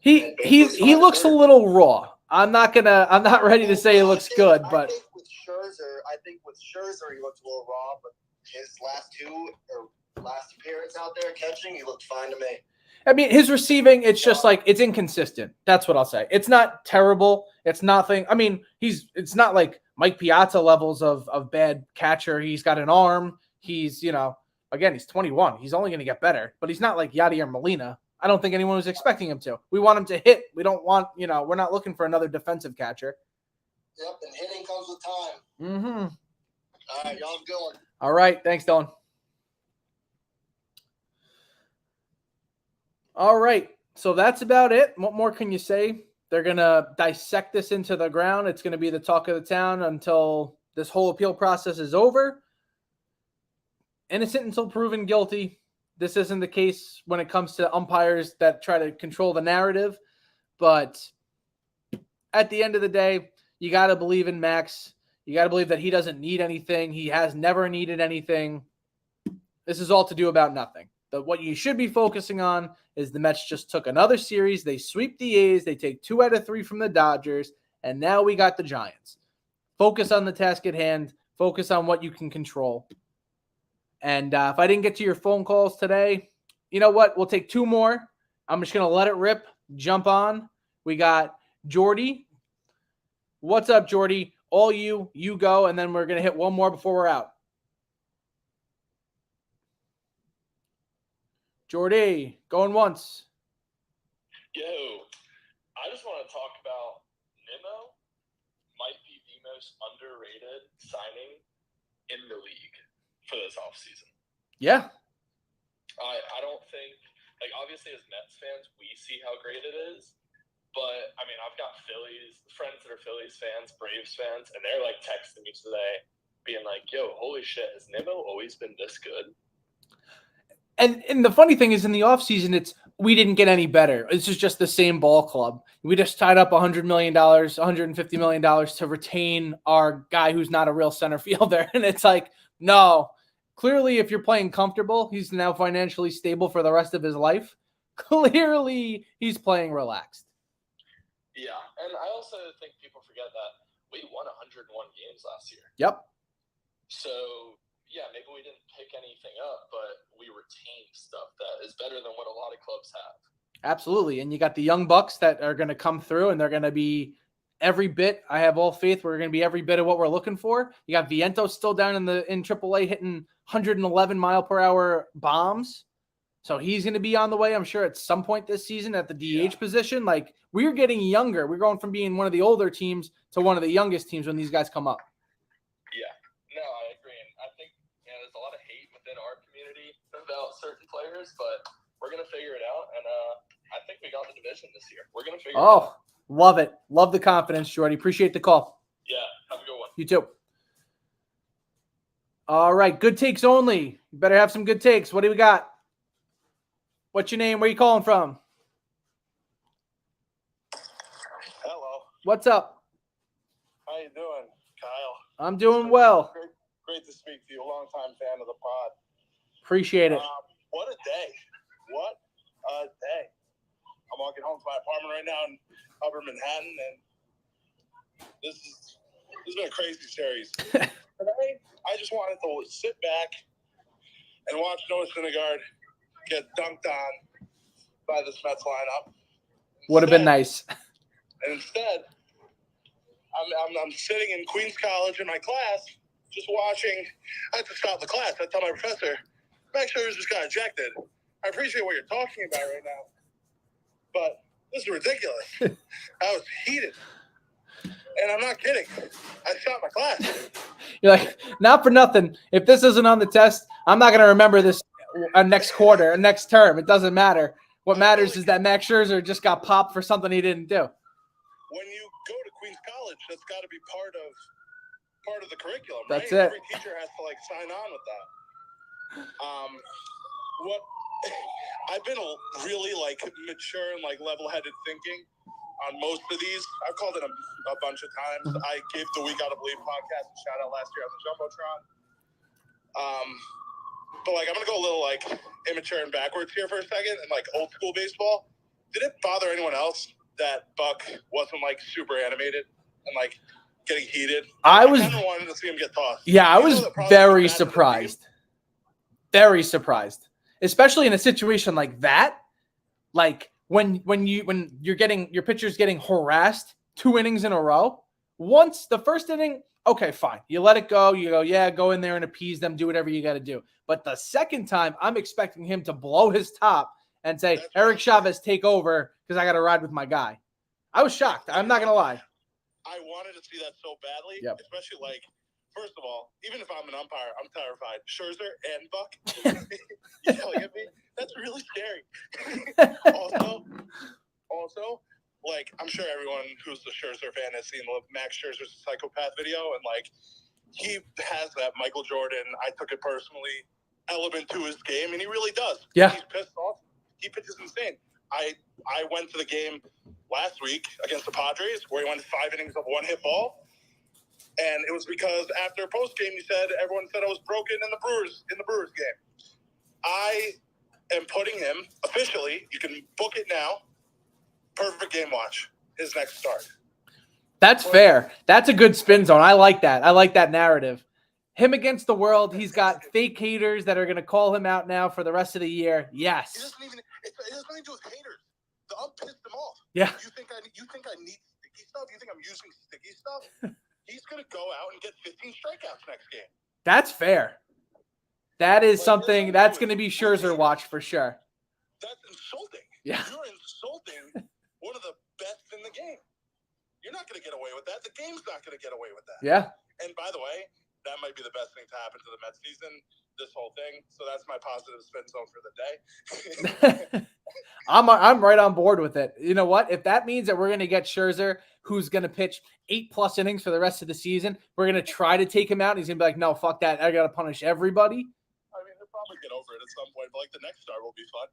He looks a little raw. I'm not ready to say he looks good, but I think with Scherzer he looks a little raw, but his last appearance out there catching, he looked fine to me. I mean, his receiving, it's just like it's inconsistent. That's what I'll say. It's not terrible. It's nothing. I mean, it's not like Mike Piazza levels of bad catcher. He's got an arm. He's, you know, again, he's 21. He's only going to get better, but he's not like Yadier Molina. I don't think anyone was expecting him to. We want him to hit. We don't want, you know, we're not looking for another defensive catcher. Yep, and hitting comes with time. Mm-hmm. All right, y'all have a good one. All right. Thanks, Dylan. All right. So that's about it. What more can you say? They're going to dissect this into the ground. It's going to be the talk of the town until this whole appeal process is over. Innocent until proven guilty. This isn't the case when it comes to umpires that try to control the narrative. But at the end of the day, you got to believe in Max. You got to believe that he doesn't need anything. He has never needed anything. This is all to do about nothing. But what you should be focusing on is the Mets just took another series. They sweep the A's. They take 2 out of 3 from the Dodgers. And now we got the Giants. Focus on the task at hand. Focus on what you can control. And if I didn't get to your phone calls today, you know what? We'll take 2 more. I'm just going to let it rip. Jump on. We got Jordy. What's up, Jordy? All you go, and then we're going to hit one more before we're out. Jordy, going once. Yo, I just want to talk about Nimmo might be the most underrated signing in the league for this offseason. Yeah. I don't think, like, obviously as Mets fans, we see how great it is. But, I mean, I've got friends that are Phillies fans, Braves fans, and they're, like, texting me today being like, yo, holy shit, has Nimmo always been this good? And the funny thing is in the offseason, we didn't get any better. This is just the same ball club. We just tied up $100 million, $150 million to retain our guy who's not a real center fielder. And it's like, no. Clearly, if you're playing comfortable, he's now financially stable for the rest of his life. Clearly, he's playing relaxed. Yeah, and I also think people forget that we won 101 games last year. Yep. So, yeah, maybe we didn't pick anything up, but we retained stuff that is better than what a lot of clubs have. Absolutely. And you got the young bucks that are going to come through, and they're going to be every bit. I have all faith we're going to be every bit of what we're looking for. You got Vientos still down in AAA hitting 111 mile per hour bombs. So he's going to be on the way, I'm sure, at some point this season at the DH position. Like, we're getting younger. We're going from being one of the older teams to one of the youngest teams when these guys come up. Yeah. No, I agree. And I think, there's a lot of hate within our community about certain players, but we're going to figure it out. And I think we got the division this year. We're going to figure it out. Love it. Love the confidence, Jordy. Appreciate the call. Yeah. Have a good one. You too. All right. Good takes only. You better have some good takes. What do we got? What's your name? Where you calling from? Hello. What's up? How you doing, Kyle? I'm doing well. Great to speak to you. Longtime fan of the pod. Appreciate it. What a day. What a day. I'm walking home to my apartment right now in Upper Manhattan, and this has been a crazy series. Today, I just wanted to sit back and watch Noah Syndergaard get dunked on by this Mets lineup. Would have been nice. And instead, I'm sitting in Queens College in my class, just watching. I had to stop the class. I tell my professor, Max Scherzer just got ejected. I appreciate what you're talking about right now, but this is ridiculous. I was heated. And I'm not kidding. I stopped my class. You're like, not for nothing. If this isn't on the test, I'm not going to remember this next quarter, next term. It doesn't matter. What matters is that Max Scherzer just got popped for something he didn't do. When you go to Queens College, that's got to be part of the curriculum, That's right? it. Every teacher has to sign on with that. What I've been really mature and level-headed thinking on most of these. I've called it a bunch of times. I gave the We Gotta Believe podcast a shout out last year on the Jumbotron. But I'm gonna go a little immature and backwards here for a second and old school baseball. Did it bother anyone else that Buck wasn't super animated and getting heated? I kind of wanted to see him get tossed. Yeah, I was very surprised. Very surprised. Especially in a situation like that. When you're getting your pitcher's getting harassed 2 innings in a row. Once the first inning, okay, fine. You let it go. You go, yeah, go in there and appease them. Do whatever you got to do. But the second time, I'm expecting him to blow his top and say, Eric Chavez, take over because I got to ride with my guy. I was shocked. I'm not going to lie. I wanted to see that so badly, Yep. Especially first of all, even if I'm an umpire, I'm terrified. Scherzer and Buck, you yelling at me? That's really scary. Also, I'm sure everyone who's the Scherzer fan has seen Max Scherzer's psychopath video, and he has that Michael Jordan, I took it personally element to his game, and he really does. Yeah. He's pissed off. He pitches insane. I went to the game last week against the Padres, where he went 5 innings of one-hit ball. And it was because after post-game, everyone said I was broken in the Brewers game. I am putting him, officially, you can book it now, perfect game watch, his next start. That's fair. That's a good spin zone. I like that. I like that narrative. Him against the world. He's got fake haters that are going to call him out now for the rest of the year. Yes. It has nothing to do with haters. The ump pissed him off. Yeah. You think I need sticky stuff? You think I'm using sticky stuff? He's going to go out and get 15 strikeouts next game. That's fair. That is something that's going to be Scherzer watch for sure. That's insulting. Yeah. You're insulting one of the best in the game. You're not going to get away with that. The game's not going to get away with that. Yeah. And by the way, that might be the best thing to happen to the Mets season, this whole thing. So that's my positive spin zone for the day. I'm right on board with it. You know what? If that means that we're going to get Scherzer, who's going to pitch 8+ innings for the rest of the season, we're going to try to take him out. And he's going to be like, no, fuck that. I got to punish everybody. I mean, he'll probably get over it at some point, but like the next start will be fun.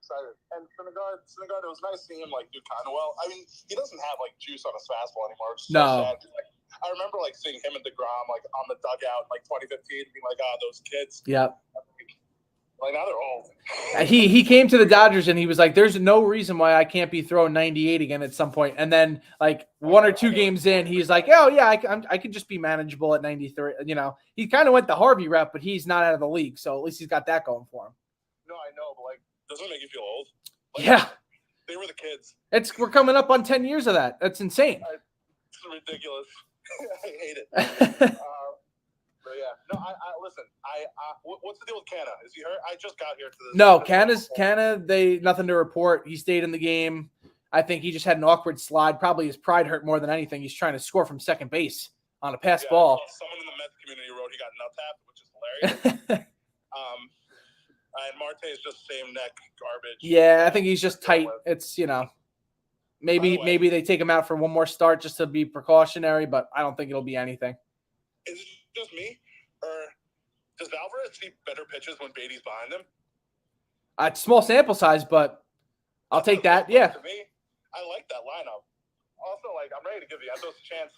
Excited. And Syndergaard, it was nice seeing him like do kind of well. I mean, he doesn't have like juice on his fastball anymore. It's so sad. Like, I remember like seeing him and DeGrom like on the dugout in like 2015, being like, those kids. Yep. Like now they're old. He came to the Dodgers and he was like, there's no reason why I can't be throwing 98 again at some point. And then like 1 or 2 games in, he's like, oh yeah, I could just be manageable at 93. You know, he kind of went the Harvey route, but he's not out of the league. So at least he's got that going for him. No, I know, but like, doesn't it make you feel old? Like, yeah. They were the kids. We're coming up on 10 years of that. That's insane. It's ridiculous. I hate it. But yeah, no. I listen. What's the deal with Canna? Is he hurt? I just got here to this. No, Canna. They nothing to report. He stayed in the game. I think he just had an awkward slide. Probably his pride hurt more than anything. He's trying to score from second base on a pass ball. Someone in the Mets community wrote he got nut tapped, which is hilarious. And Marte is just same neck garbage. Yeah, I think he's just tight. It's, maybe they take him out for one more start just to be precautionary, but I don't think it'll be anything. Is it just me, or does Alvarez see better pitches when Beatty's behind him? It's small sample size, but I'll take that. Yeah. To me, I like that lineup. Also, like, I'm ready to give the Endos a chance.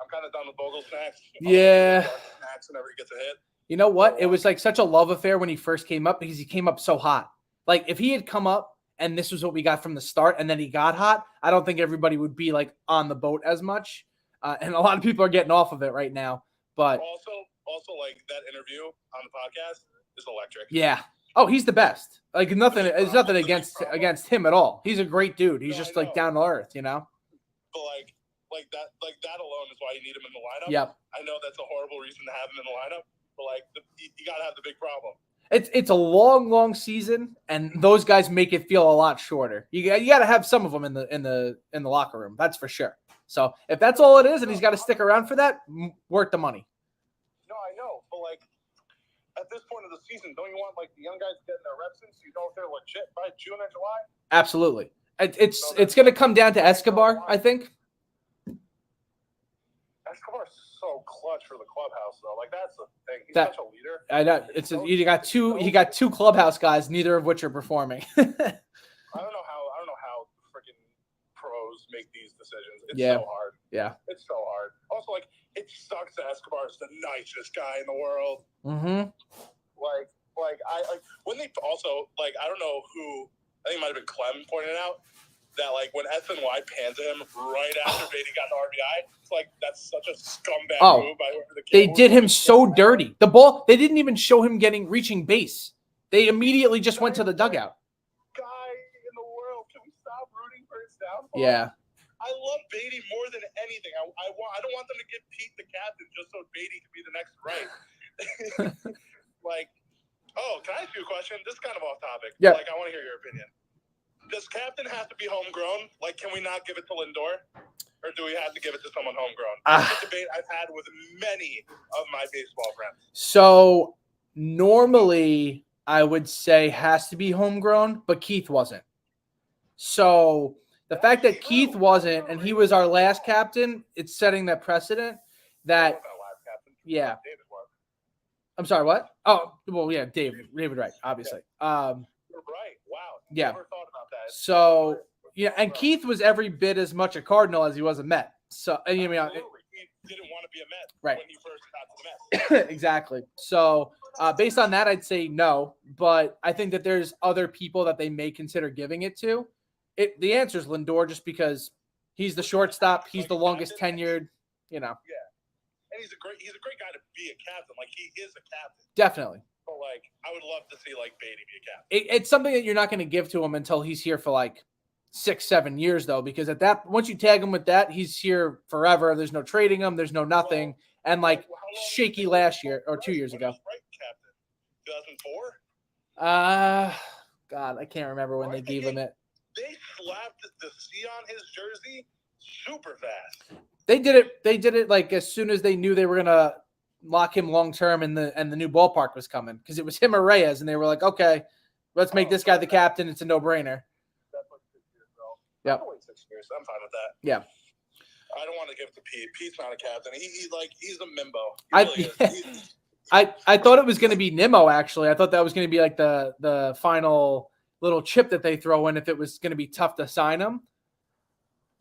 I'm kind of done with Bogle snacks. Yeah. Snacks whenever he gets a hit. You know what? It was like such a love affair when he first came up because he came up so hot. Like if he had come up and this was what we got from the start and then he got hot, I don't think everybody would be like on the boat as much. And a lot of people are getting off of it right now. But also like that interview on the podcast is electric. Yeah. Oh, he's the best. Like nothing. There's nothing against him at all. He's a great dude. He's just like down to earth, you know. But like that alone is why you need him in the lineup. Yep. I know that's a horrible reason to have him in the lineup. But like you gotta have the big problem. It's a long season, and those guys make it feel a lot shorter. You got to have some of them in the locker room. That's for sure. So if that's all it is, and he's got to stick around for that, worth the money. No, I know, but like at this point of the season, don't you want like the young guys getting their reps in so you know if they're legit by June or July? Absolutely. It's going to come down to Escobar, I think. Escobar's so clutch for the clubhouse, though. Like that's the thing. He's such a leader. I know. You got two clubhouse guys, neither of which are performing. I don't know how freaking pros make these decisions. It's so hard. Yeah. It's so hard. Also, like it sucks that Escobar's the nicest guy in the world. Mm-hmm. Like when they also like I don't know who I think it might have been Clem pointed out. That like when SNY panned to him right after Beatty got the RBI, it's like that's such a scumbag move by whoever the kid They was. did him so dirty. The ball, they didn't even show him reaching base. They immediately just went to the dugout. Guy in the world, can we stop rooting for his downfall? Yeah. I love Beatty more than anything. I don't want them to give Pete the captain just so Beatty can be the next right. Like, can I ask you a question? This is kind of off topic. Yeah. Like, I want to hear your opinion. Does captain have to be homegrown? Like, can we not give it to Lindor? Or do we have to give it to someone homegrown? That's a debate I've had with many of my baseball friends. So normally I would say has to be homegrown, but Keith wasn't. So the fact that Keith wasn't and he was our last captain, it's setting that precedent that yeah. I'm sorry, what? Oh, well, yeah, David Wright, obviously. You're right. Wow. Yeah. Never thought about that. So, yeah, and Keith was every bit as much a Cardinal as he was a Met. So, and, you know, Absolutely. He didn't want to be a Met Right. when he first got to the Mets. exactly. So, based on that, I'd say no. But I think that there's other people that they may consider giving it to. The answer is Lindor, just because he's the shortstop. He's the longest tenured. You know, And he's a great guy to be a captain. Like, he is a captain. definitely. But, like, I would love to see, like, Beatty be a captain. It's something that you're not going to give to him until he's here for like 6-7 years, though, because at that, once you tag him with that, he's here forever. There's no trading him. There's no nothing. And like How long shaky was last he year or 2 years when ago. he was right captain? 2004? God, I can't remember when they gave him it. They slapped the C on his jersey super fast. They did it like as soon as they knew they were gonna lock him long term and the new ballpark was coming, because it was him or Reyes, and they were like, okay, let's make this guy the captain. It's a no brainer. That's like 6 years ago. Yep. I'll wait 6 years. I'm fine with that. Yeah. I don't want to give it to Pete. Pete's not a captain. He's a Mimbo. I- He really is. I thought it was gonna be Nimmo, actually. I thought that was gonna be like the final little chip that they throw in if it was gonna be tough to sign him.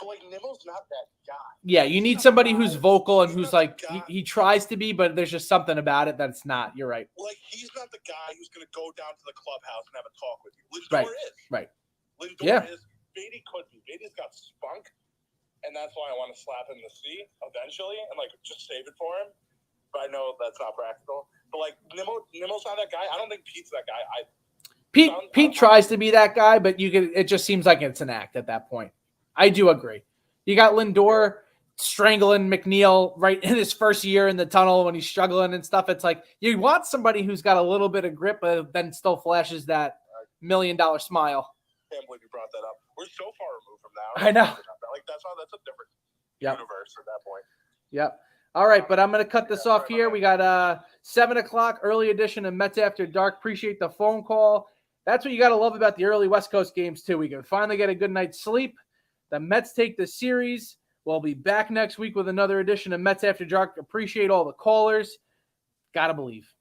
But like Nimmo's not that guy. Yeah, you need somebody who's vocal and who's like he tries to be, but there's just something about it that's not. You're right. Like, he's not the guy who's going to go down to the clubhouse and have a talk with you. Lindor Right, is. right. Lindor Yeah. is. Beatty could be. Beatty's got spunk, and that's why I want to slap him in the C eventually and like just save it for him. But I know that's not practical. But like Nimmo's not that guy. I don't think Pete's that guy. Pete tries to be that guy, but it just seems like it's an act at that point. I do agree. You got Lindor strangling McNeil right in his first year in the tunnel when he's struggling and stuff. It's like you want somebody who's got a little bit of grip, but then still flashes that $1 million smile. I can't believe you brought that up. We're so far removed from now. I know. Like that's a different Yep. universe at that point. Yep. All right, but I'm going to cut this off here. We got 7 o'clock early edition of Mets After Dark. Appreciate the phone call. That's what you got to love about the early West Coast games, too. We can finally get a good night's sleep. The Mets take the series. We'll be back next week with another edition of Mets After Dark. Appreciate all the callers. Gotta believe.